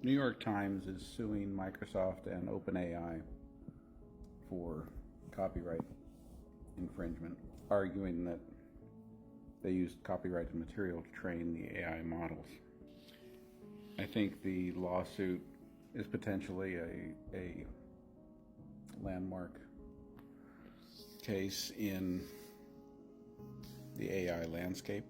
New York Times is suing Microsoft and OpenAI for copyright infringement, arguing that they used copyrighted material to train the AI models. I think the lawsuit is potentially a landmark case in the AI landscape.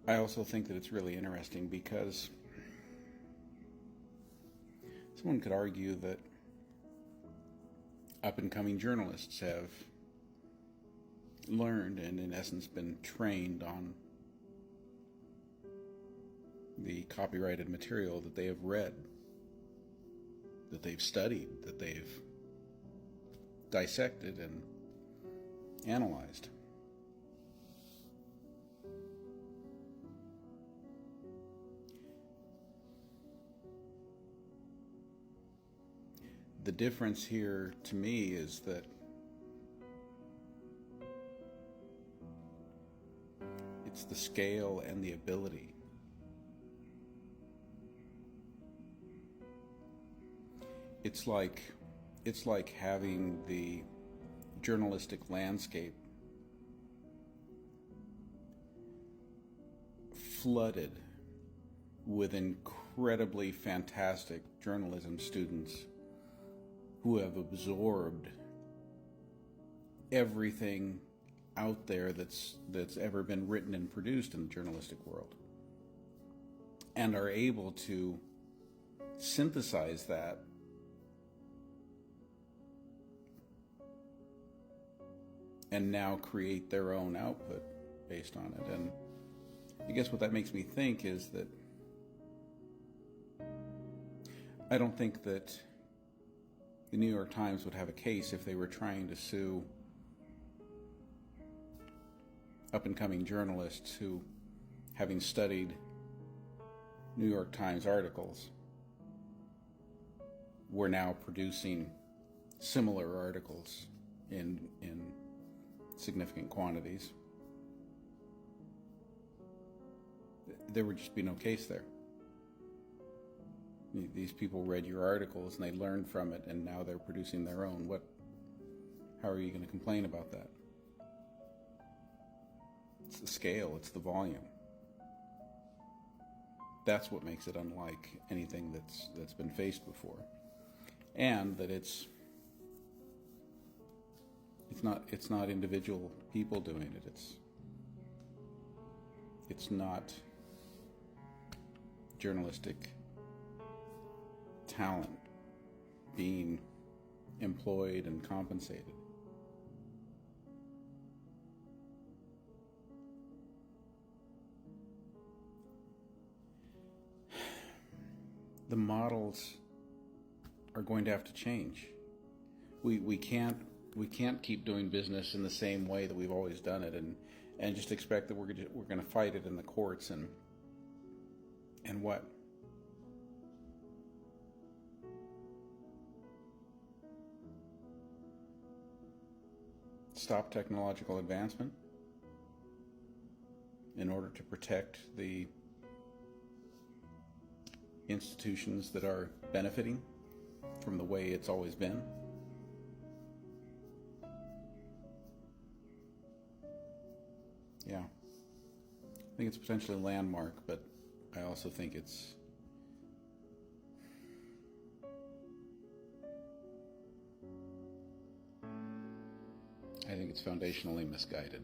I also think that it's really interesting because someone could argue that up-and-coming journalists have learned and in essence been trained on the copyrighted material that they have read, that they've studied, that they've dissected and analyzed. The difference here to me is that it's the scale and the ability. It's like having the journalistic landscape flooded with incredibly fantastic journalism students who have absorbed everything out there that's ever been written and produced in the journalistic world, and are able to synthesize that and now create their own output based on it. And I guess what that makes me think is that I don't think that the New York Times would have a case if they were trying to sue up-and-coming journalists who, having studied New York Times articles, were now producing similar articles in significant quantities. There would just be no case there. These people read your articles and they learned from it, and now they're producing their own. How are you going to complain about that? It's the scale, it's the volume. That's what makes it unlike anything that's been faced before. And that it's not individual people doing it. It's not journalistic talent being employed and compensated. The models are going to have to change. We can't keep doing business in the same way that we've always done it, and just expect that we're going to fight it in the courts and what? Stop technological advancement in order to protect the institutions that are benefiting from the way it's always been. Yeah. I think it's potentially a landmark, but I also think it's foundationally misguided.